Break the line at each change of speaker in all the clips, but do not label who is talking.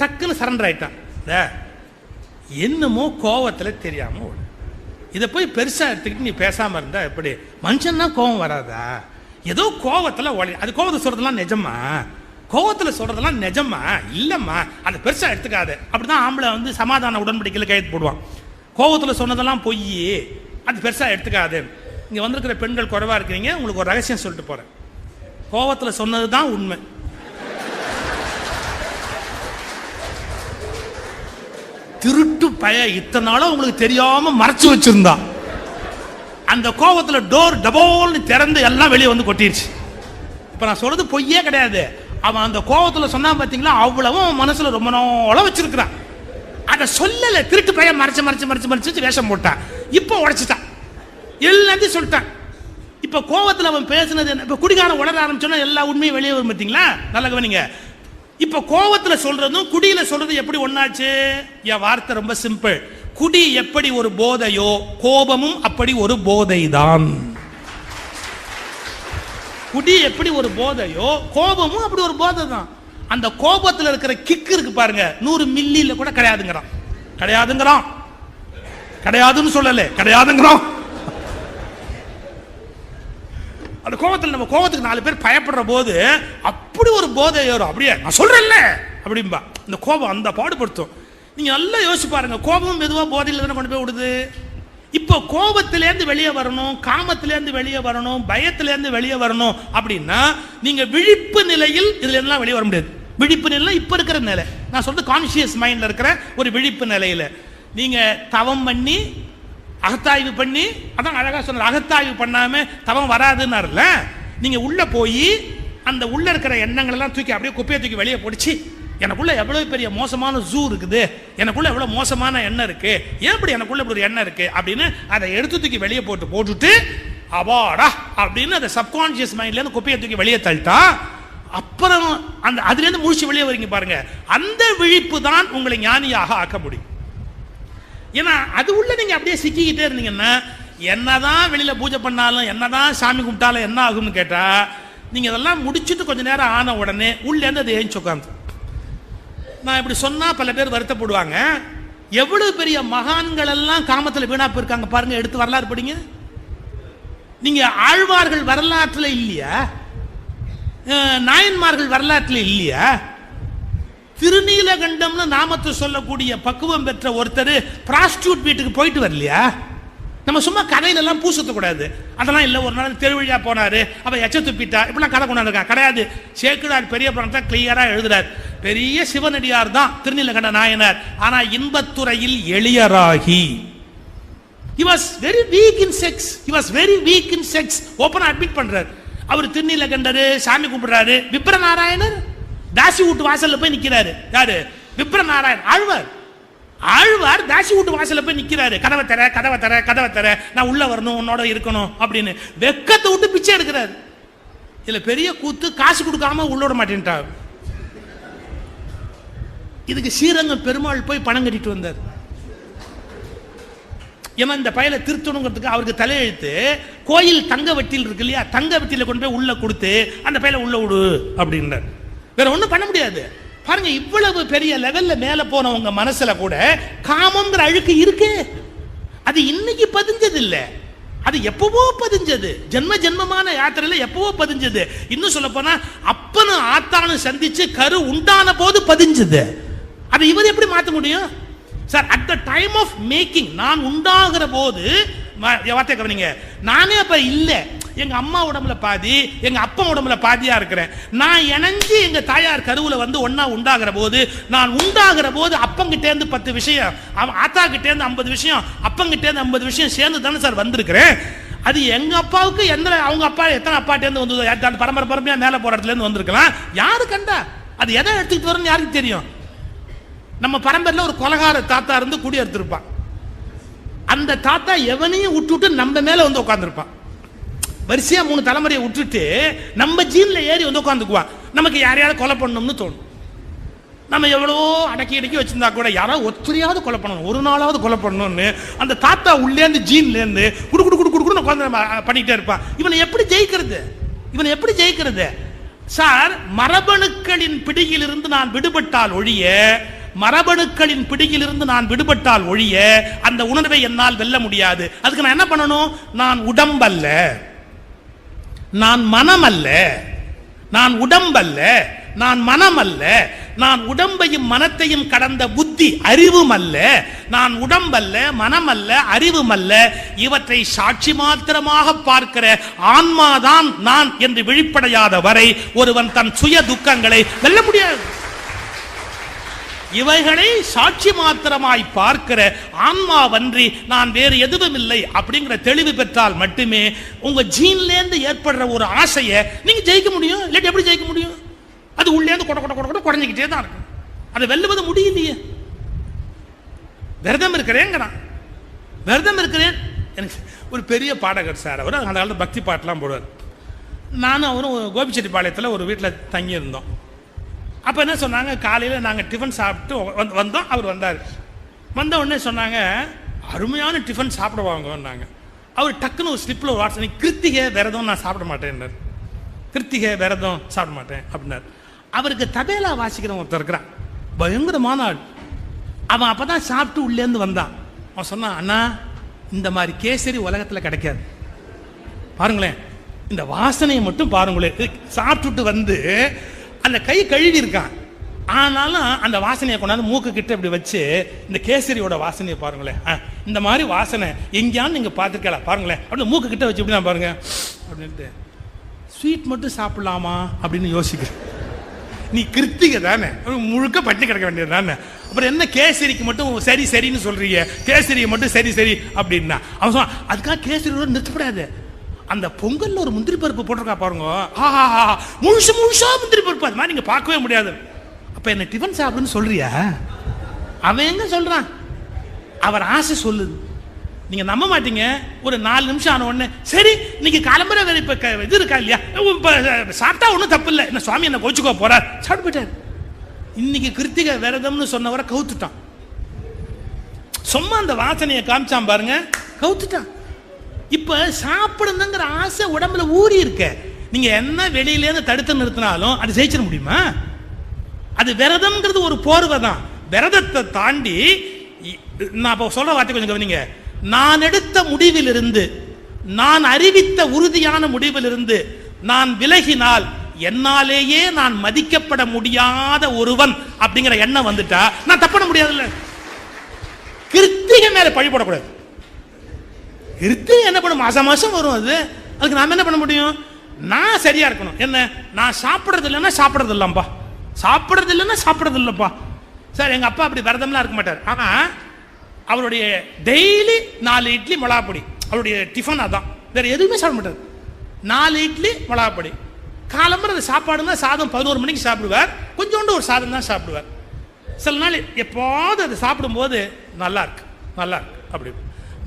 டக்குன்னு சரண்டர் ஆயிட்டான். என்னமோ கோவத்தில் தெரியாம இதை போய் பெருசா எடுத்துக்கிட்டு நீ பேசாம இருந்தா எப்படி? மனுஷன்னா கோவம் வராதா? ஏதோ கோவத்தில் அது கோவத்தை சொல்றதெல்லாம் நிஜமா? கோவத்தில் சொல்றதெல்லாம் நிஜமா? இல்லம்மா, அதை பெருசா எடுத்துக்காது. அப்படிதான் ஆம்பளை சமாதான உடன்படிக்கையில் கையெழுத்து போடுவான். கோவத்தில் சொன்னதெல்லாம் பொய், அது பெருசா எடுத்துக்காது. இங்க வந்திருக்கிற பெண்கள் குறைவா இருக்கிறீங்க, உங்களுக்கு ஒரு ரகசியம் சொல்லிட்டு போறேன். கோவத்தில் சொன்னதுதான் உண்மை. திருட்டு பய இத்தனை நாளும் உங்களுக்கு தெரியாம மறைச்சு வச்சிருந்தா, அந்த கோபத்துல டோர் டபோல்னு திறந்து எல்லாம் வெளியே வந்து கொட்டிருச்சு. இப்ப நான் சொல்றது பொய்யே கிடையாது. அவன் அந்த கோபத்துல சொன்னா பாத்தீங்களா, அவ்வளவும் மனசுல ரொம்ப நாளா வச்சிருக்கிறான். அதை சொல்லல, திருட்டு பைய மறைச்சு மறைச்சு மறைச்சு மறைச்சு வேஷம் போட்டான். இப்ப உடைச்சிட்டான், எல்லாத்தையும் சொல்லிட்டான். இப்ப கோபத்துல அவன் பேசுனது என்ன? இப்ப குடிகாரம் உளர ஆரம்பிச்சோன்னா எல்லா உண்மையும் வெளியே வரும் பார்த்தீங்களா? நல்லா கவனிங்க. இப்ப கோவத்துல சொல்றதும் குடியில சொல்றது எப்படி ஒன்னாச்சு? என் வார்த்தை ரொம்ப சிம்பிள். குடி எப்படி ஒரு போதையோ, கோபமும் அப்படி ஒரு போதைதான். குடி எப்படி ஒரு போதையோ, கோபமும் அப்படி ஒரு போதை தான். அந்த கோபத்துல இருக்கிற கிக்கு இருக்கு பாருங்க, 100 மில்லியில கூட கிடையாதுங்கிறான். கிடையாதுங்கிறான், கிடையாதுன்னு சொல்லல, கிடையாதுங்கிறான். அந்த கோபத்தில் நம்ம கோபத்துக்கு 4 பேர் பயப்படுற போது அப்படி ஒரு போதை ஏறும். அப்படியே நான் சொல்றேன்ல அப்படின்பா. இந்த கோபம் அந்த பாடுபடுத்தும். நீங்க நல்லா யோசிச்சு பாருங்க, கோபம் மெதுவா போதையில் தானே கொண்டு போய் விடுது. இப்போ கோபத்திலேருந்து வெளியே வரணும், காமத்திலேருந்து வெளியே வரணும், பயத்திலேருந்து வெளியே வரணும் அப்படின்னா நீங்க விழிப்பு நிலையில் இதுல எல்லாம் வெளியே வர முடியாது. விழிப்பு நிலை இப்ப இருக்கிற நிலை, நான் சொல்றது கான்சியஸ் மைண்ட்ல இருக்கிற ஒரு விழிப்பு நிலையில நீங்க தவம் பண்ணி அகத்தாய்வு பண்ணி, அதான் அழகா சொன்ன, அகத்தாய்வு பண்ணாம தவம் வராதுன்னாருல. நீங்க உள்ள போய் அந்த உள்ள இருக்கிற எண்ணங்கள் எல்லாம் தூக்கி அப்படியே குப்பையை தூக்கி வெளியே போடுச்சு. எனக்குள்ள எவ்வளவு பெரிய மோசமான ஜூ இருக்குது, எனக்குள்ள எவ்வளவு மோசமான எண்ணம் இருக்கு, ஏன் இப்படி எனக்குள்ள இப்படி ஒரு எண்ணம் இருக்கு அப்படின்னு அதை எடுத்து தூக்கி வெளியே போட்டுட்டு அவாடா அப்படின்னு அந்த சப்கான்சியஸ் மைண்ட்ல இருந்து குப்பையை தூக்கி வெளியே தள்ளிட்டா, அப்புறம் அந்த அதுல இருந்து முழிச்சு வெளியே வரீங்க பாருங்க. அந்த விழிப்பு தான் உங்களை ஞானியாக ஆக்க முடியும். ஏன்னா அது உள்ள நீங்க அப்படியே சிக்கிக்கிட்டே இருந்தீங்கன்னா, என்னதான் வெளியில பூஜை பண்ணாலும் என்னதான் சாமி கும்பிட்டாலும் என்ன ஆகும்னு கேட்டா, நீங்க இதெல்லாம் முடிச்சுட்டு கொஞ்ச நேரம் ஆன உடனே உள்ள இருந்து அதை ஏஞ்சி உட்காந்து. நான் இப்படி சொன்னா பல பேர் வருத்தப்படுவாங்க. எவ்வளவு பெரிய மகான்கள் எல்லாம் காமத்தில் வீணா போயிருக்காங்க பாருங்க, எடுத்து வரலாறு படிங்க. நீங்க ஆழ்வார்கள் வரலாற்றுல இல்லையா? நாயன்மார்கள் வரலாற்றுல இல்லையா? திருநீலகண்டம்னு நாமத்தை சொல்லக்கூடிய பக்குவம் பெற்ற ஒருத்தர் பிராஸ்டியூட் வீட்டுக்கு போயிட்டு வரலையா? நம்ம சும்மா கதையில எல்லாம் பூசத்தக்கூடாது. அதெல்லாம் இல்லை. ஒரு நாள் தெருவழியா போனாரு, அவ எச்ச துப்பிட்டா, இப்படிலாம் கதை கொண்டாந்துருக்கா கிடையாது. சேக்கிழார் பெரிய புராணத்தை கிளியரா எழுதுறார். பெரிய சிவனடியார் தான் திருநீலகண்ட நாயனார். ஆனா இன்பத்துறையில் எளியராகி, he was very weak in sex, he was very weak in sex, ஓபனா அட்மிட் பண்றார். அவர் திருநீலகண்டரு, சாமி கும்பிடுறாரு. விப்ரநாராயணர் தாசி வீட்டு வாசல்ல போய் நிக்கிறாரு. யாரு? விப்ரநாராயண் ஆழ்வார். ஆழ்வார் தாசி வீட்டு வாசல்ல போய் நிக்கிறாரு. கதவை தர கதவை தர கதவை தர, நான் உள்ள வரணும், உன்னோட இருக்கணும் அப்படின்னு வெக்கத்தை விட்டு பிச்சை எடுக்கிறாரு. இதுல பெரிய கூத்து, காசு கொடுக்காம உள்ளோட மாட்டேன்ட்டார். இதுக்கு ஸ்ரீரங்கம் பெருமாள் போய் பணம் கட்டிட்டு வந்தார். ஏன்னா இந்த பயலை திருத்தணுங்கிறதுக்கு அவருக்கு தலையெழுத்து கோயில் தங்க வெட்டியில் இருக்கு இல்லையா, தங்க வெட்டியில கொண்டு போய் உள்ள கொடுத்து அந்த பயலை உள்ள விடு அப்படின்றார். வேற ஒண்ணும் பண்ண முடியாது. பாருங்க, இவ்வளவு பெரிய லெவல்ல மேல போனவங்க மனசுல கூட காமம்ங்கிற அழுக்கு இருக்கு. அது இன்னைக்கு பதிஞ்சது இல்ல, அது எப்பவோ பதிஞ்சது. ஜென்ம ஜென்மமான யாத்திரையில எப்பவோ பதிஞ்சது. இன்னும் சொல்ல போனா அப்பனும் ஆத்தானும் சந்திச்சு கரு உண்டான போது பதிஞ்சது. அதை இவர் எப்படி மாற்ற முடியும் sir? At the time of making, நான் உண்டாகிற போது வார்த்தை கவனிங்க, நானே அப்ப இல்ல, எங்க அம்மா உடம்புல பாதி, எங்க அப்பா உடம்புல பாதியா இருக்கிறேன். நான் இணைஞ்சு எங்க தாயார் கருவுல வந்து ஒன்னா உண்டாகிற போது, நான் உண்டாகிற போது அப்பங்கிட்ட இருந்து 10 விஷயம், ஆத்தா கிட்ட இருந்து 50 விஷயம், அப்பங்கிட்ட இருந்து 50 விஷயம் சேர்ந்து தானே சார் வந்திருக்கிறேன். அது எங்க அப்பாவுக்கு எந்த, அவங்க அப்பா எத்தனை அப்பாட்ட இருந்து வந்தது, பரம்பரை பரம்பரையா மேல போற இடத்துல இருந்து வந்திருக்கலாம். யாரு கண்டா? அது எதை எடுத்துக்கிட்டு வரும்னு யாருக்கு தெரியும்? நம்ம பரம்பரையில ஒரு கொலகார தாத்தா இருந்து குடி எடுத்திருப்பான். அந்த தாத்தா எவனையும் விட்டுட்டு நம்ம மேல வந்து உட்காந்துருப்பான். வரிசையா 3 தலைமுறையை விட்டுட்டு நம்ம ஜீன்ல ஏறி வந்து உட்காந்துக்குவான். நமக்கு யாரையாவது கொலை பண்ணணும்னு தோணும். நம்ம எவ்வளோ அடக்கி அடக்கி வச்சிருந்தா கூட யாராவது ஒத்துறையாவது கொலை பண்ணணும், ஒரு நாளாவது கொலை பண்ணணும்னு அந்த தாத்தா உள்ளேந்து ஜீன்லேருந்து குடு குடு குடு குடுன்னு உட்காந்து பண்ணிக்கிட்டே இருப்பான். இவனை எப்படி ஜெயிக்கிறது? இவனை எப்படி ஜெயிக்கிறது? சார், மரபணுக்களின் பிடியிலிருந்து நான் விடுபட்டால் ஒழிய அந்த உணர்வை என்னால் வெல்ல முடியாது. அதுக்கு நான் என்ன பண்ணணும்? நான் உடம்பல்ல, நான் மனம் அல்ல, நான் உடம்பல்ல, நான் மனம் அல்ல, நான் உடம்பையும் மனத்தையும் கடந்த புத்தி அறிவும் அல்ல, நான் உடம்பல்ல, மனம் அல்ல, அறிவும் அல்ல, இவற்றை சாட்சி மாத்திரமாக பார்க்கிற ஆன்மாதான் நான் என்று விழிப்படையாத வரை ஒருவன் தன் சுய துக்கங்களை வெல்ல முடியாது. இவைகளை சாட்சி மாத்திரமாய் பார்க்கிற ஆன்மாவன்றி நான் வேறு எதுவும் இல்லை அப்படிங்கிற தெளிவு பெற்றால் மட்டுமே உங்க ஜீன்லேருந்து ஏற்படுற ஒரு ஆசையை நீங்க ஜெயிக்க முடியும். இல்லாட்டி எப்படி ஜெயிக்க முடியும்? அது உள்ளேந்து கொட குறைஞ்சிக்கிட்டே தான் இருக்கும். அதை வெல்லுவது முடியலையே. விரதம் இருக்கிறேங்கிறான். விரதம் இருக்கிறேன். எனக்கு ஒரு பெரிய பாடகர் சார், அவர் அந்த காலத்தில் பக்தி பாட்டெலாம் போடுவார். நானும் அவரும் கோபிச்செட்டிப்பாளையத்தில் ஒரு வீட்டில் தங்கி இருந்தோம். அப்போ என்ன சொன்னாங்க, காலையில் நாங்கள் டிஃபன் சாப்பிட்டு வந்தோம். அவர் வந்தார். வந்த உடனே சொன்னாங்க, அருமையான டிஃபன் சாப்பிடுவாங்கன்னாங்க. அவர் டக்குன்னு ஒரு ஸ்லிப்பில் ஒரு வாட்ஸ், கிருத்திகை விரதம் நான் சாப்பிட மாட்டேன், கிருத்திகை விரதம் சாப்பிட மாட்டேன் அப்படின்னார். அவருக்கு தபேலா வாசிக்கிறவன் ஒருத்தர் இருக்கிறான், பயங்கரமான ஆள். அவன் அப்போ தான் சாப்பிட்டு உள்ளேருந்து வந்தான். அவன் சொன்னான், அண்ணா இந்த மாதிரி கேசரி உலகத்தில் கிடைக்காது, பாருங்களேன் இந்த வாசனையை மட்டும் பாருங்களேன். சாப்பிட்டுட்டு வந்து அந்த கை கழுவி இருக்கான், ஆனாலும் அந்த வாசனையை கொண்டாந்து மூக்கு கிட்ட இப்படி வச்சு இந்த கேசரியோட வாசனையை பாருங்களேன், இந்த மாதிரி வாசனை எங்கேயான்னு நீங்கள் பார்த்துருக்கலாம் பாருங்களேன் அப்படின்னு மூக்கு கிட்ட வச்சு இப்படி நான் பாருங்க அப்படின்ட்டு. ஸ்வீட் மட்டும் சாப்பிடலாமா அப்படின்னு யோசிக்கிறேன். நீ கிருத்திகை தானே, முழுக்க பட்டி கிடக்க வேண்டியது தானே, அப்புறம் என்ன கேசரிக்கு மட்டும் சரி சரின்னு சொல்றீங்க, கேசரியை மட்டும் சரி சரி அப்படின்னா. அவன் சொன்னான், அதுக்காக கேசரியோட நிறுத்தப்படாது, அந்த பொங்கல்ல ஒரு முந்திரி பருப்பு போட்டிருக்கா பாருங்க, முழுசா முந்திரி பருப்பு, அது மாதிரி நீங்க பார்க்கவே முடியாது. அப்ப என்ன டிஃபன் சாப்பிடுன்னு சொல்றியா? அவன் எங்க சொல்றான், அவர் ஆசை சொல்லுது. நீங்க நம்ப மாட்டீங்க, ஒரு 4 நிமிஷம் ஆன உடனே சரி இன்னைக்கு காலம்பரை இப்ப இது இருக்கா இல்லையா, சாப்பிட்டா ஒன்றும் தப்பு இல்லை, என்ன சுவாமி என்ன கோச்சுக்கோ போறார், சாப்பிட்டு போயிட்டார். இன்னைக்கு கிருத்திகை விரதம்னு சொன்னவரை கவுத்துட்டான். சும்மா அந்த வாசனையை காமிச்சான் பாருங்க, கவுத்துட்டான். இப்ப சாப்பிடுங்கிற ஆசை உடம்புல ஊறி இருக்க, நீங்க என்ன வெளியிலேருந்து தடுத்து நிறுத்தினாலும் அது ஜெயிச்சிட முடியுமா? அது விரதம்ங்கிறது ஒரு போர்வை தான். விரதத்தை தாண்டி நான் இப்போ சொல்ற வார்த்தை கொஞ்சம் கவனிங்க. நான் எடுத்த முடிவிலிருந்து, நான் அறிவித்த உறுதியான முடிவிலிருந்து நான் விலகினால் என்னாலேயே நான் மதிக்கப்பட முடியாத ஒருவன் அப்படிங்கிற எண்ணம் வந்துட்டா நான் தப்ப முடியாதுல்ல. கிருத்திகை மேல பழி போடக்கூடாது. கிருத்திகை என்ன பண்ணும், மாசம் வரும், அதுக்கு நாம என்ன பண்ண முடியும்? நான் சரியா இருக்கணும். என்ன, நான் சாப்பிட்றது இல்லைன்னா சாப்பிட்றது இல்லப்பா, சாப்பிட்றது இல்லைன்னா சாப்பிட்றது இல்லப்பா. சார் எங்க அப்பா அப்படி விரதம்லாம் இருக்க மாட்டார், ஆனா அவருடைய டெய்லி 4 இட்லி மிளகாப்பொடி, அவருடைய டிஃபன் அதான், வேற எதுவுமே சாப்பிட மாட்டார். 4 இட்லி மிளகாப்பொடி. காலம்பரம் அந்த சாப்பாடுனா சாதம் 11 மணிக்கு சாப்பிடுவார், கொஞ்சோண்டு ஒரு சாதம் தான் சாப்பிடுவார். சில நாள் எப்போது அதை சாப்பிடும்போது நல்லா இருக்கு நல்லா இருக்கு அப்படி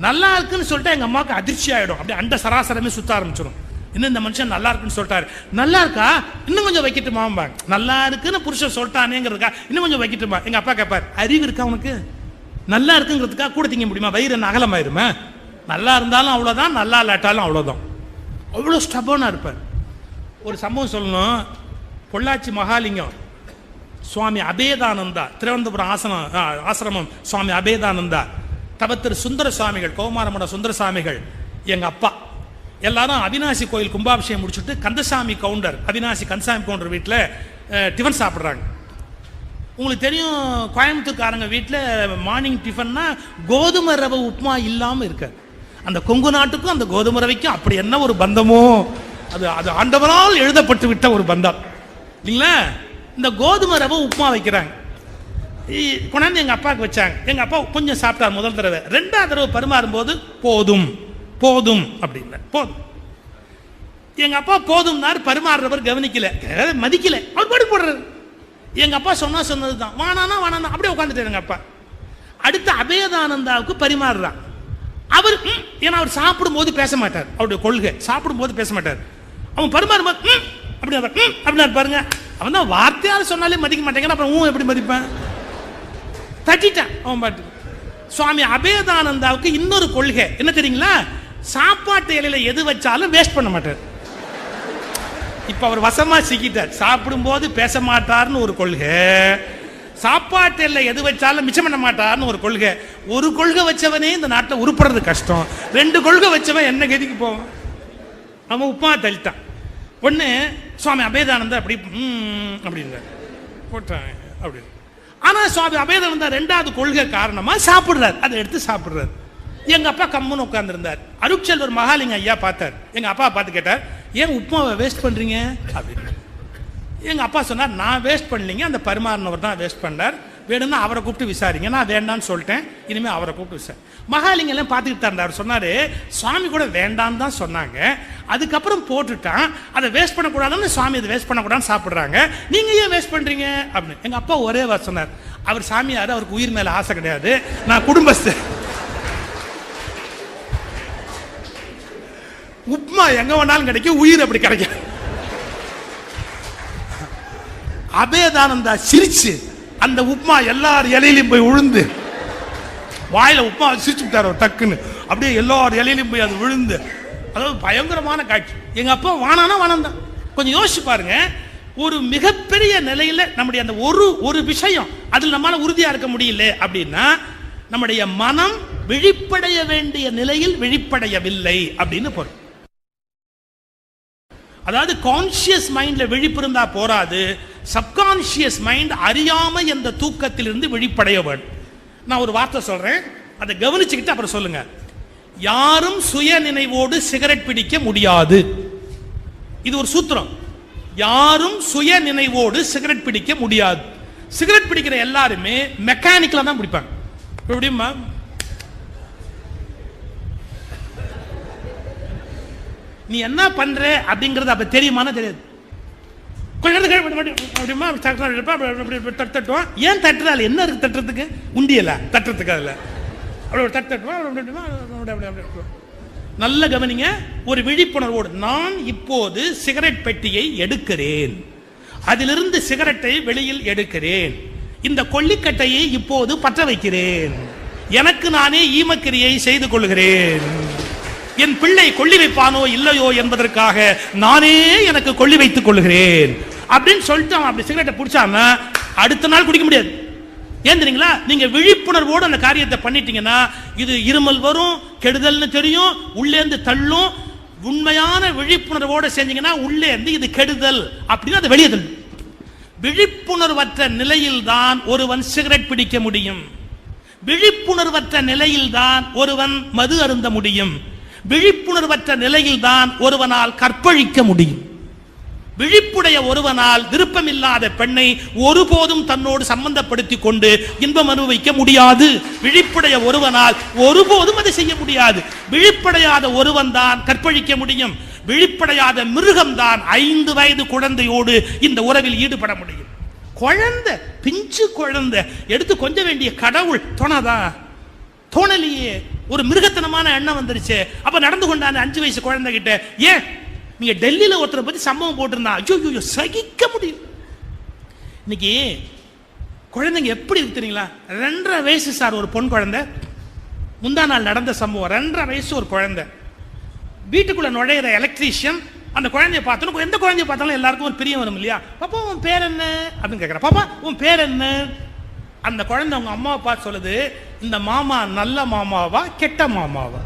நல்லா இருக்குன்னு சொல்லிட்டு எங்க அம்மாவுக்கு அதிர்ச்சி ஆயிடும், அப்படியே அண்ட சராசரமே சுத்த ஆரம்பிச்சிடும். இன்னும் இந்த மனுஷன் நல்லா இருக்குன்னு சொல்லிட்டாரு, நல்லா இருக்கா இன்னும் கொஞ்சம் வைக்கட்டுமாம்பாங்க. நல்லா இருக்குன்னு புருஷன் சொல்லிட்டானேங்கிறதுக்கா இன்னும் கொஞ்சம் வைக்கட்டுமா. எங்க அப்பா கேட்பார், அறிவு இருக்கா உனக்கு? நல்லா இருக்குங்கிறதுக்காக கூட திங்க முடியுமா? வயிறு என்ன அகலமாயிருமே? நல்லா இருந்தாலும் அவ்வளோதான், நல்லா இல்லாட்டாலும் அவ்வளோதான். அவ்வளோ ஸ்டபனாக இருப்பார். ஒரு சம்பவம் சொல்லணும். பொள்ளாச்சி மகாலிங்கம் சுவாமி அபேதானந்தா, திருவனந்தபுரம் ஆசிரமம் சுவாமி அபேதானந்தா, தவத்திரு சுந்தர சுவாமிகள், கௌமாரமட சுந்தர சுவாமிகள் எங்கள் அப்பா, எல்லாரும் அவினாசி கோயில் கும்பாபிஷேகம் முடிச்சுட்டு கந்தசாமி கவுண்டர், அவினாசி கந்தசாமி கவுண்டர் வீட்டில் டிஃபன் சாப்பிட்றாங்க. உங்களுக்கு தெரியும், கோயம்புத்தூர்காரங்க வீட்டில் மார்னிங் டிஃபன்னா கோதுமை ரவை உப்புமா இல்லாமல் இருக்காது. அந்த கொங்கு நாட்டுக்கும் அந்த கோதுமை ரவைக்கும் அப்படி என்ன ஒரு பந்தமோ, அது அது ஆண்டவரால் எழுதப்பட்டு விட்ட ஒரு பந்தம் இல்லைங்களா. இந்த கோதுமை ரவை உப்புமா வைக்கிறாங்க, கொண்டாந்து எங்கள் அப்பாவுக்கு வச்சாங்க. எங்கள் அப்பா கொஞ்சம் சாப்பிட்டார் முதல் தடவை. 2ஆவது தடவை பரிமாறும் போது போதும் போதும் அப்படின்னா போதும். எங்கள் அப்பா போதும்னாரு, பரிமாறுறவர் கவனிக்கல, மதிக்கல, அவர் பாட்டு போடுறாரு. எங்கள் அப்பா சொன்னது தான், வானானா வானானா அப்படியே உட்காந்துட்டார் எங்கள் அப்பா. அடுத்து அபேதானந்தாவுக்கு பரிமாறுறான். அவர் ஏன்னா அவர் சாப்பிடும்போது பேச மாட்டார், அவருடைய கொள்கை சாப்பிடும்போது பேச மாட்டார். அவன் பரிமாறும்போது அப்படின்னா பாருங்க, அவன் தான் வார்த்தையால் சொன்னாலே மதிக்க மாட்டேங்க, அப்புறம் எப்படி மதிப்பேன்? தட்டிட்டான் அவன் பாட்டு. சுவாமி அபேதானந்தாவுக்கு இன்னொரு கொள்கை என்ன தெரியுங்களா? சாப்பாட்டு இலையில எது வச்சாலும் வேஸ்ட் பண்ண மாட்டார். இப்ப அவர் வசமா சிக்கிட்டார். சாப்பிடும் போது பேச மாட்டார்னு ஒரு கொள்கை, சாப்பாட்டில் எது வச்சாலும் மிச்சம் பண்ண மாட்டார்னு ஒரு கொள்கை. ஒரு கொள்கை வச்சவனே இந்த நாட்டில் உருப்படுறது கஷ்டம். 2 கொள்கை வச்சவன் என்ன கதிக்கு போவான்? அவன் உப்புமா தள்ளிட்டான். ஒன்று சுவாமி அபேதானந்தர் அப்படி அப்படின்றார் போட்டான் அப்படின்னு. ஆனால் சுவாமி அபேதானந்தர் 2வது கொள்கை காரணமாக சாப்பிட்றாரு, அதை எடுத்து சாப்பிட்றாரு. எங்கள் அப்பா கம்முன்னு உட்காந்துருந்தார். அருட்செல்வர் மகாலிங்க ஐயா பார்த்தார். எங்கள் அப்பா பார்த்து கேட்டார், ஏன் உப்புமாவை வேஸ்ட் பண்ணுறீங்க அப்படின்னு. எங்கள் அப்பா சொன்னார், நான் வேஸ்ட் பண்ணலிங்க, அந்த பரிமாறினவர் தான் வேஸ்ட் பண்ணார், வேணும்னா அவரை கூப்பிட்டு விசாரிங்க. நான் வேண்டான்னு சொல்லிட்டேன், இனிமேல் அவரை கூப்பிட்டு விசாரி. மகாலிங்கெல்லாம் பார்த்துக்கிட்டு இருந்தார். அவர் சொன்னார், சுவாமி கூட வேண்டான்னு தான் சொன்னாங்க, அதுக்கப்புறம் போட்டுட்டான், அதை வேஸ்ட் பண்ணக்கூடாதுன்னு சுவாமி அதை வேஸ்ட் பண்ணக்கூடாதுன்னு சாப்பிட்றாங்க, நீங்கள் ஏன் வேஸ்ட் பண்ணுறீங்க அப்படின்னு. எங்கள் அப்பா ஒரே வார்த்தை சொன்னார், அவர் சாமியார், அவருக்கு உயிர் மேலே ஆசை கிடையாது, நான் குடும்பஸ்தர். உப்மா எங்க வேணாலும் கிடைக்கும், உயிர் அப்படி கிடைக்கும். அபேதானந்தா சிரிச்சு அந்த உப்மா எல்லார் இலையிலும் போய் விழுந்து, வாயில உப்மா சிரிச்சு விட்டார் டக்குன்னு, அப்படியே எல்லார் இலையிலும் போய் அது விழுந்து, அதாவது பயங்கரமான காட்சி. எங்க அப்பா வானானா வானம் தான். கொஞ்சம் யோசிச்சு பாருங்க, ஒரு மிகப்பெரிய நிலையில நம்முடைய அந்த ஒரு விஷயம் அதில் நம்மளால உறுதியா இருக்க முடியல அப்படின்னா, நம்முடைய மனம் விழிப்படைய வேண்டிய நிலையில் விழிப்படையவில்லை அப்படின்னு பொருள். அதாவது கான்சியஸ் மைண்ட்ல விழிப்பு இருந்தா போராது, சப்கான்சியஸ் மைண்ட் அறியாம இந்த தூக்கத்திலிருந்து விழிப்படைய வேண்டும். நான் ஒரு வார்த்தை சொல்றேன், அதை கவனிச்சுக்கிட்டு அப்புறம் சொல்லுங்க. யாரும் சுய நினைவோடு சிகரெட் பிடிக்க முடியாது. இது ஒரு சூத்திரம். யாரும் சுய நினைவோடு சிகரெட் பிடிக்க முடியாது. சிகரெட் பிடிக்கிற எல்லாருமே மெக்கானிக்கலா தான் பிடிப்பாங்க. எப்படிமா நீ என்ன பண்ற அப்படிங்கறது அப்ப தெரியுமானா தெரியாது. கொஞ்ச தட்டுவோம். ஏன் தட்டுறாள்? என்ன இருக்கு தட்டுறதுக்கு? உண்டியல தட்டுறதுக்கு அதில் நல்ல கவனிங்க. ஒரு விழிப்புணர்வோடு நான் இப்போது சிகரெட் பெட்டியை எடுக்கிறேன், அதிலிருந்து சிகரெட்டை வெளியில் எடுக்கிறேன், இந்த கொல்லிக்கட்டையை இப்போது பற்ற வைக்கிறேன், எனக்கு நானே ஈமக்கிரியை செய்து கொள்கிறேன், என் பிள்ளை கொள்ளி வைப்பானோ இல்லையோ என்பதற்காக நானே எனக்கு கொள்ளி வைத்துக் கொள்கிறேன் அப்படின்னு சொல்லிட்டு அவன் அப்படி சிகரெட்டை பிடிச்சாம அடுத்த நாள் குடிக்க முடியாது. ஏன் தெரியுங்களா? நீங்க விழிப்புணர்வோடு அந்த காரியத்தை பண்ணிட்டீங்கன்னா இது இருமல் வரும், கெடுதல்னு தெரியும், உள்ளே இருந்து தள்ளும். உண்மையான விழிப்புணர்வோடு செஞ்சீங்கன்னா உள்ளே இருந்து இது கெடுதல் அப்படின்னு அதை வெளியே தள்ளும். விழிப்புணர்வற்ற நிலையில் தான் ஒருவன் சிகரெட் பிடிக்க முடியும். விழிப்புணர்வற்ற நிலையில் தான் ஒருவன் மது அருந்த முடியும். விழிப்புணர்வற்ற நிலையில் தான் ஒருவனால் கற்பழிக்க முடியும். விழிப்புடைய ஒருவனால் விருப்பமில்லாத பெண்ணை ஒருபோதும் தன்னோடு சம்பந்தப்படுத்திக் கொண்டு இன்பம் அனுபவிக்க முடியாது. விழிப்புடைய ஒருவனால் ஒருபோதும் அதை செய்ய முடியாது. விழிப்படையாத ஒருவன் தான் கற்பழிக்க முடியும். விழிப்படையாத மிருகம் தான் 5 வயது குழந்தையோடு இந்த உறவில் ஈடுபட முடியும். குழந்தை, பிஞ்சு குழந்தை எடுத்து கொஞ்ச வேண்டிய கடவுள் தோணாதா? தோணலையே. ஒரு மிருகத்தனமான எண்ணம் வந்துருச்சு. அப்ப நடந்து கொண்டான 5 வயசு குழந்தை கிட்ட. ஏன் நீங்க டெல்லியில ஒருத்தரை பத்தி சம்பவம் போட்டிருந்தா ஐயோ சகிக்க முடியும். இன்னைக்கு குழந்தைங்க எப்படி இருக்கு தெரியுங்களா? 2.5 வயசு சார் ஒரு பொன் குழந்தை. முந்தா நாள் நடந்த சம்பவம். 2.5 வயசு ஒரு குழந்தை வீட்டுக்குள்ள நுழையிற எலக்ட்ரீஷியன் அந்த குழந்தைய பார்த்தோம். எந்த குழந்தைய பார்த்தாலும் எல்லாருக்கும் ஒரு பிரியம் வரும் இல்லையா? பாப்பா உன் பேர் என்ன அப்படின்னு கேட்கிறேன். பாப்பா உன் பேர் என்ன? அந்த குழந்தை அவங்க அம்மாவை பார்த்து சொல்லுது, இந்த மாமா நல்ல மாமாவா கெட்ட மாமாவா?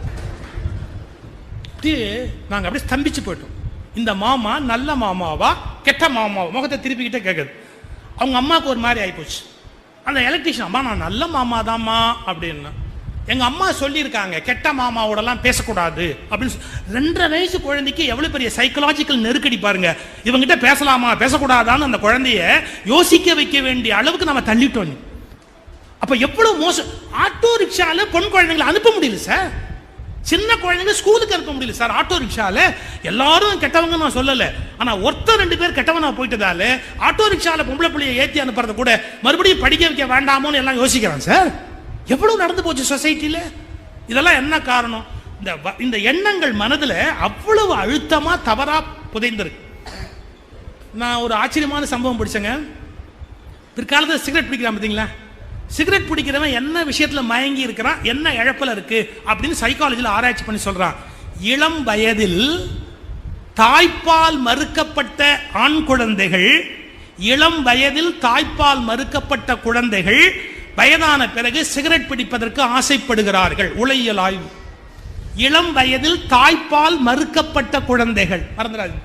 நாங்க அப்படியே ஸ்தம்பிச்சு போயிட்டோம். இந்த மாமா நல்ல மாமாவா கெட்ட மாமாவா? முகத்தை திருப்பிக்கிட்டே கேட்குது. அவங்க அம்மாவுக்கு ஒரு மாதிரி ஆயிப்போச்சு. அந்த எலக்ட்ரிஷியன், அம்மா நான் நல்ல மாமா தாம்மா அப்படின்னு. எங்க அம்மா சொல்லியிருக்காங்க கெட்ட மாமாவோடலாம் பேசக்கூடாது அப்படின்னு. 2.5 வயசு குழந்தைக்கு எவ்வளவு பெரிய சைக்கலாஜிக்கல் நெருக்கடி பாருங்க. இவங்கிட்ட பேசலாமா பேசக்கூடாதான்னு அந்த குழந்தைய யோசிக்க வைக்க வேண்டிய அளவுக்கு நம்ம தள்ளிட்டோம். அப்ப எவ்வளவு மோசம். ஆட்டோ ரிக்ஷால பொன் குழந்தைங்களை அனுப்ப முடியல சார். சின்ன குழந்தைங்க ஸ்கூலுக்கு அனுப்ப முடியல சார். ஆட்டோ ரிக்ஷால எல்லாரும் கெட்டவங்க நான் சொல்லல, ஆனா ஒருத்தர் 2 பேர் கெட்டவனா போயிட்டதால ஆட்டோ ரிக்ஷால பொம்பளை பிள்ளையை ஏற்றி அனுப்புறத கூட மறுபடியும் படிக்க வைக்க வேண்டாமோன்னு எல்லாம் யோசிக்கிறான் சார். எவ்வளவு நடந்து போச்சு சொசைட்டில. இதெல்லாம் என்ன காரணம்? இந்த எண்ணங்கள் மனதுல அவ்வளவு அழுத்தமா தவறா புதைந்திருக்கு. நான் ஒரு ஆச்சரியமான சம்பவம் படிச்சேங்க. பிற்காலத்தில் சிகரெட் பிடிக்கிறான் பார்த்தீங்களா? சிகரெட் பிடிக்கிறவன் என்ன விஷயத்துல மயங்கி இருக்கிறான், என்ன இழப்பில் இருக்கு அப்படின்னு சைக்காலஜியில் ஆராய்ச்சி பண்ணி சொல்றான். இளம் வயதில் தாய்ப்பால் மறுக்கப்பட்ட ஆண் குழந்தைகள், இளம் வயதில் தாய்ப்பால் மறுக்கப்பட்ட குழந்தைகள் வயதான பிறகு சிகரெட் பிடிப்பதற்கு ஆசைப்படுகிறார்கள். உளவியல் ஆய்வு. இளம் வயதில் தாய்ப்பால் மறுக்கப்பட்ட குழந்தைகள் மறந்துடாது.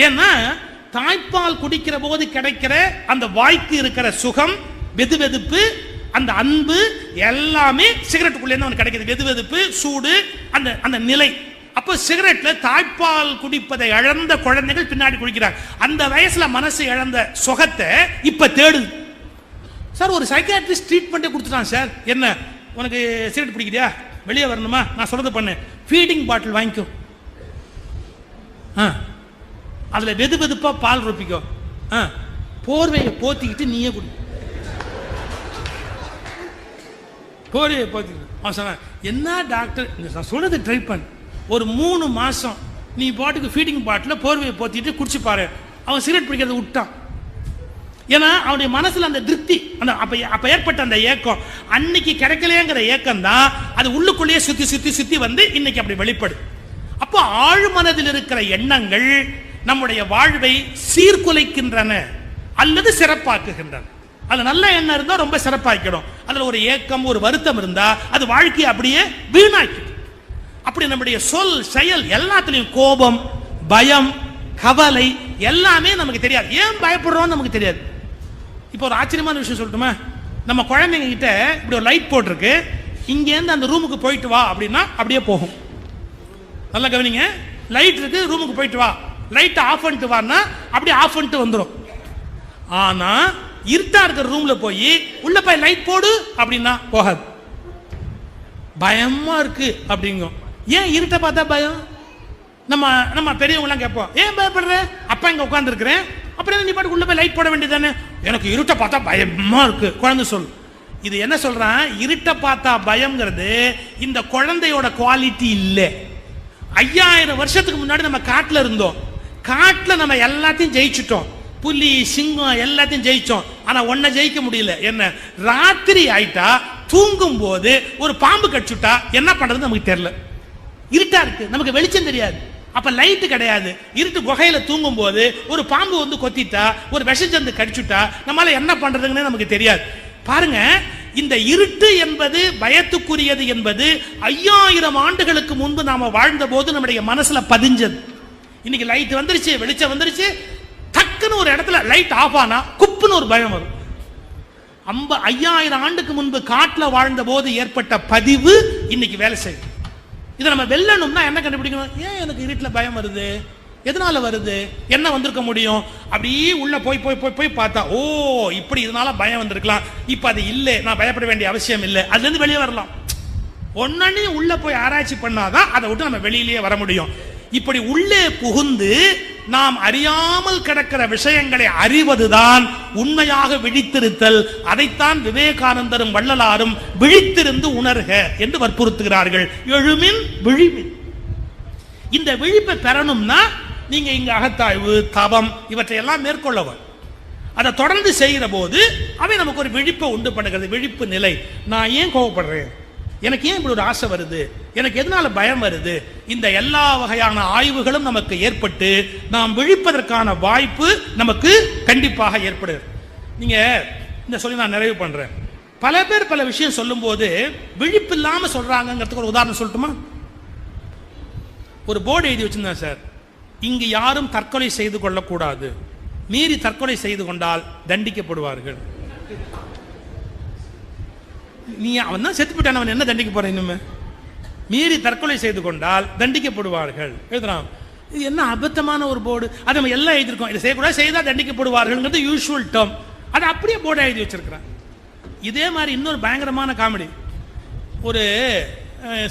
ஏன்னா தாய்ப்பால் குடிக்கிற போது கிடைக்கிற அந்த வாய்க்கு இருக்கிற சுகம், வெதுவெதுப்பு, அந்த அன்பு எல்லாமே சிகரெட்டுக்குள்ளே இருந்து கிடைக்குது. வெதுவெதுப்பு, சூடு, அந்த அந்த நிலை. அப்போ சிகரெட்ல தாய்ப்பால் குடிப்பதை இழந்த குழந்தைகள் பின்னாடி குடிக்கிறாங்க. அந்த வயசுல மனசு இழந்த சுகத்தை இப்ப தேடுது. சார் ஒரு சைக்கியாட்ரிஸ்ட் ட்ரீட்மெண்ட்டே கொடுத்துட்டான் சார். என்ன உனக்கு சிகரெட் பிடிக்கிறியா, வெளியே வரணுமா, நான் சொல்றது பண்ணு, ஃபீடிங் பாட்டில் வாங்கிக்கோ, அதுல வெது வெதுப்பா பால் ரொப்பிக்கோ, போர்வையை போத்திக்கிட்டு நீயே குடி, போர்வையை போத்திக்கிட்டு. அவன் சொன்னான், என்ன டாக்டர் நான் சொல்றது ட்ரை பண்ணு, ஒரு 3 மாசம் நீ பாட்டுக்கு ஃபீடிங் பாட்டில் போர்வையை போத்திட்டு குடிச்சு பாரு. அவன் சிகரெட் பிடிக்கிறத விட்டான். ஏன்னா அவனுடைய மனசுல அந்த திருப்தி, அந்த அப்ப ஏற்பட்ட அந்த ஏக்கம், அன்னைக்கு கிடைக்கலையேங்கிற ஏக்கம் தான் அது உள்ளுக்குள்ளேயே சுத்தி சுத்தி சுத்தி வந்து இன்னைக்கு அப்படி வெளிப்படு. அப்போ ஆழ்மனதில் இருக்கிற எண்ணங்கள் நம்முடைய வாழ்வை சீர்குலைக்கின்றன அல்லது சிறப்பாக்குகின்றன. அது நல்ல எண்ணம் இருந்தா ரொம்ப சிறப்பாக்கிடும். அதுல ஒரு ஏக்கம், ஒரு வருத்தம் இருந்தா அது வாழ்க்கையை அப்படியே வீணாக்கிடும். அப்படி நம்முடைய சொல், செயல் எல்லாத்திலையும் கோபம், பயம், கவலை எல்லாமே நமக்கு தெரியாது. ஏன் பயப்படுறோம் நமக்கு தெரியாது. இப்போ ஒரு ஆச்சரியமான விஷயம் சொல்லட்டுமா? நம்ம குழந்தைங்க கிட்ட இப்படி ஒரு லைட் போட்டிருக்கு, இங்கேருந்து அந்த ரூமுக்கு போயிட்டு வா அப்படின்னா அப்படியே போகும். நல்லா கவனிங்க, லைட் இருக்கு, ரூமுக்கு போயிட்டு வா, லைட் ஆஃப் பண்ணிட்டு வான்னா அப்படியே ஆஃப் பண்ணிட்டு வந்துடும். ஆனா இருட்டா இருக்கிற ரூம்ல போய் உள்ள போய் லைட் போடு அப்படின்னா போகாது. பயமா இருக்கு அப்படிங்கும். ஏன் இருட்ட பார்த்தா பயம்? நம்ம நம்ம பெரியவங்களாம் கேட்போம், ஏன் பயப்படுற? அப்பா இங்க உட்கார்ந்து இருக்கிறேன், அப்புறம் நீ பாட்டுக்கு உள்ள போய் லைட் போட வேண்டியதானே. எனக்கு இருட்ட பார்த்தா பயமா இருக்கு குழந்தை சொல். இது என்ன சொல்றான்? இருட்ட பார்த்தா பயம்ங்கிறது இந்த குழந்தையோட குவாலிட்டி இல்லை. 5000 வருஷத்துக்கு முன்னாடி நம்ம காட்டுல இருந்தோம். காட்டுல நம்ம எல்லாத்தையும் ஜெயிச்சுட்டோம். புலி, சிங்கம் எல்லாத்தையும் ஜெயிச்சோம். ஆனா ஒன்ன ஜெயிக்க முடியல. என்ன? ராத்திரி ஆயிட்டா தூங்கும் போது ஒரு பாம்பு கடிச்சுட்டா என்ன பண்றது நமக்கு தெரியல. இருட்டா இருக்கு, நமக்கு வெளிச்சம் தெரியாது. அப்ப லைட் கிடையாது. இருட்டு குகையில தூங்கும் போது ஒரு பாம்பு வந்து கொத்திட்டா, ஒரு விஷஜந்து கடிச்சுட்டா நம்மளால என்ன பண்றதுன்னு நமக்கு தெரியாது. பாருங்க, இந்த இருட்டு என்பது பயத்துக்குரியது என்பது 5000 ஆண்டுகளுக்கு முன்பு நாம வாழ்ந்த போது நம்முடைய மனசுல பதிஞ்சது. இன்னைக்கு லைட் வந்துருச்சு, வெளிச்சம் வந்துருச்சு, டக்குன்னு ஒரு இடத்துல லைட் ஆஃப் ஆனா குப்புன்னு ஒரு பயம் வரும். 5000 ஆண்டுக்கு முன்பு காட்டுல வாழ்ந்த போது ஏற்பட்ட பதிவு இன்னைக்கு வேலை செய்யும். இதை நம்ம வெல்லணும்னா என்ன கண்டுபிடிக்கணும்? ஏன் எனக்கு இருட்டில் பயம் வருது, எதனால வருது, என்ன வந்திருக்க முடியும்? அப்படியே உள்ள போய் போய் போய் போய் பார்த்தா, ஓ இப்படி இதனால பயம் வந்திருக்கலாம், இப்ப அது இல்லை, நான் பயப்பட வேண்டிய அவசியம் இல்லை, அதுல இருந்து வெளியே வரலாம். ஒன்னே உள்ள போய் ஆராய்ச்சி பண்ணாதான் அதை விட்டு நம்ம வெளியிலேயே வர முடியும். இப்படி உள்ளே புகுந்து நாம் அறியாமல் கிடக்கிற விஷயங்களை அறிவதுதான் உண்மையாக விழித்திருத்தல். அதைத்தான் விவேகானந்தரும் வள்ளலாரும் விழித்திருந்து உணர்க என்று வற்புறுத்துகிறார்கள். எழுமின் விழிமின். இந்த விழிப்பை பெறணும்னா நீங்க இங்க அகத்தாய்வு, தவம் இவற்றையெல்லாம் மேற்கொள்ளவர். அதை தொடர்ந்து செய்கிற போது அவை நமக்கு ஒரு விழிப்பை உண்டு பண்ணுகிறது. விழிப்பு நிலை. நான் ஏன் கோவப்படுறேன், எனக்கு ஏன் இப்படி ஒரு ஆசை வருது, எனக்கு எதனால பயம் வருது, இந்த எல்லா வகையான ஆய்வுகளும் நமக்கு ஏற்பட்டு நாம் விழிப்பதற்கான வாய்ப்பு நமக்கு கண்டிப்பாக ஏற்படுது. நீங்க இந்த சொல்லி நான் நிறைவு பண்றேன். பல பேர் பல விஷயம் சொல்லும் போது விழிப்பு இல்லாம சொல்றாங்கிறதுக்கு ஒரு உதாரணம் சொல்லட்டுமா? ஒரு போர்டு எழுதி வச்சிருந்தேன் சார், இங்கு யாரும் தற்கொலை செய்து கொள்ளக்கூடாது, மீறி தற்கொலை செய்து கொண்டால் தண்டிக்கப்படுவார்கள். நீ அவன் தான் செத்து போட்டான், அவன் என்ன தண்டிக்க போற? இன்னுமே மீறி தற்கொலை செய்து கொண்டால் தண்டிக்கப்படுவார்கள் எழுதுறான். இது என்ன அபத்தமான ஒரு போர்டு. அதை நம்ம எல்லாம் எழுதியிருக்கோம், இதை செய்யக்கூடாது, செய்தால் தண்டிக்கப்படுவார்கள் யூஷுவல் டேர்ம். அதை அப்படியே போர்டை எழுதி வச்சிருக்கிறான். இதே மாதிரி இன்னொரு பயங்கரமான காமெடி ஒரு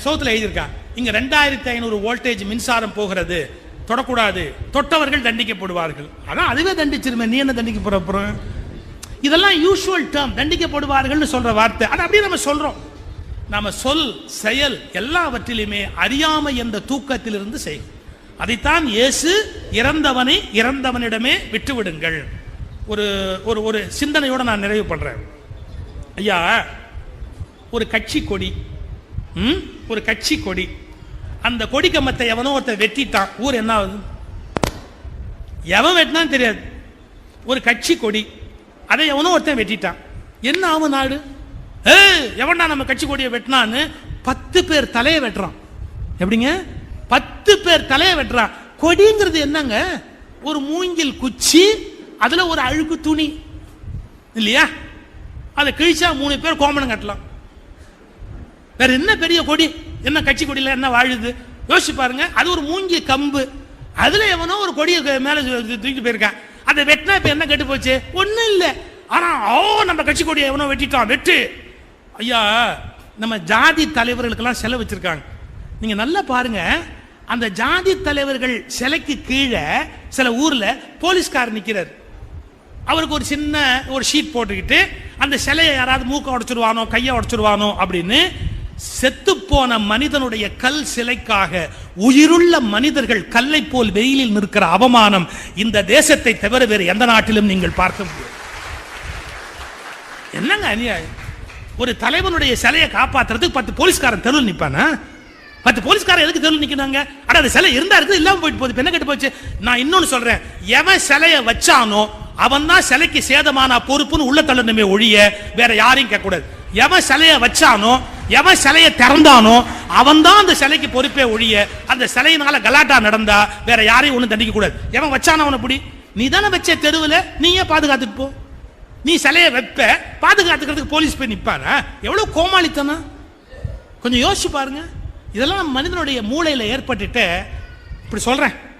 சவுத்தில் எழுதியிருக்கான். இங்க 2500 வோல்டேஜ் மின்சாரம் போகிறது, தொடக்கூடாது, தொட்டவர்கள் தண்டிக்கப்படுவார்கள். அதான் அதுவே தண்டிச்சிருமே, நீ என்ன தண்டிக்க போற அப்புறம்? இதெல்லாம் யூஷுவல் டேர்ம், தண்டிக்கப்படுவார்கள் சொல்ற வார்த்தை. அது அப்படியே நம்ம சொல்றோம். நம்ம சொல், செயல் எல்லாவற்றிலுமே அறியாமை என்ற தூக்கத்திலிருந்து செய்யும். அதைத்தான் இயேசு இறந்தவனை இறந்தவனிடமே விட்டுவிடுங்கள். ஒரு ஒரு ஒரு சிந்தனையோட நான் நிறைவு பண்றேன். ஐயா, ஒரு கட்சி கொடி, ஒரு கட்சி கொடி, அந்த கொடி கம்பத்தை எவனோ ஒருத்தர் வெட்டிட்டான், ஊர் என்ன ஆகுது? எவன் வெட்டினான்னு தெரியாது. ஒரு கட்சி கொடி, அதை எவனோ ஒருத்தன் வெட்டிட்டான். என்ன ஆகும் நாடு? எவன்டா நம்ம கட்சி கொடியை வெட்டினான்னு 10 பேர் தலையை வெட்டுறான். எப்படிங்க 10 பேர் தலையை வெட்டுறான்? கொடிங்கிறது என்னங்க? ஒரு மூங்கில் குச்சி, அதுல ஒரு அழுக்கு துணி இல்லையா? அதை கிழிச்சா 3 பேர் கோமணம் கட்டலாம். வேற என்ன பெரிய கொடி? என்ன கட்சி கொடியில என்ன வாழுது? யோசிச்சு பாருங்க. அது ஒரு மூங்கி கம்பு, அதுல எவனோ ஒரு கொடியை மேல தூக்கிட்டு போயிருக்கான். அதை வெட்டினா இப்ப என்ன கெட்டு போச்சு? ஒண்ணும் இல்லை. ஆனா நம்ம கட்சி கொடியை எவனோ வெட்டிட்டான், வெட்டு. ஐயா, நம்ம ஜாதி தலைவர்களுக்கெல்லாம் செலவு வச்சிருக்காங்க. நீங்க நல்லா பாருங்க, அந்த ஜாதி தலைவர்கள் சிலைக்கு கீழே சில ஊர்ல போலீஸ்காரர் நிக்கிறார். அவருக்கு ஒரு சின்ன ஒரு ஷீட் போட்டுக்கிட்டு அந்த சிலையை யாராவது மூக்க உடைச்சிருவானோ கையை உடைச்சிருவானோ அப்படின்னு செத்து போன மனிதனுடைய கல் சிலைக்காக உயிருள்ள மனிதர்கள் கல்லை போல் வெயிலில் நிற்கிற அவமானம் இந்த தேசத்தை தவிர வேறு எந்த நாட்டிலும் நீங்கள் பார்க்க முடியும். என்னங்க அநியாயம்! ஒரு தலைவனுடைய சிலையை காப்பாற்றுறதுக்கு 10 போலீஸ்காரன் தெருவில் நிற்பானா? 10 போலீஸ்காரன் எதுக்கு தெருவில் நிற்கிறாங்க? அட, அது சிலை இருந்தா இருக்குது, இல்லாம போயிட்டு போகுது, என்ன கெட்டு போச்சு? நான் இன்னொன்னு சொல்றேன், எவன் சிலையை வச்சானோ அவன் தான் சிலைக்கு சேதமான பொறுப்புன்னு உள்ள தள்ளணுமே ஒழிய வேற யாரையும் கேட்க கூடாது. எவன் சிலையை வச்சானோ, எவன் சிலையை திறந்தானோ அவன் தான் அந்த சிலைக்கு பொறுப்பே ஒழிய அந்த சிலையினால கலாட்டா நடந்தா வேற யாரையும் ஒன்றும் தண்டிக்க கூடாது. எவன் வச்சானோ அவனை பிடி. நீ தானே வச்ச தெருவில், நீயே பாதுகாத்துட்டு போ. நீ சிலையை வைப்ப, பாதுகாத்துக்கிறதுக்கு போலீஸ் போய் நிற்பானா? எவ்வளவு கோமாளித்தனம்! கொஞ்சம் யோசிச்சு பாருங்க. இதெல்லாம் மனிதனுடைய மூளையில ஏற்பட்டுட்டு இப்படி சொல்றேன்.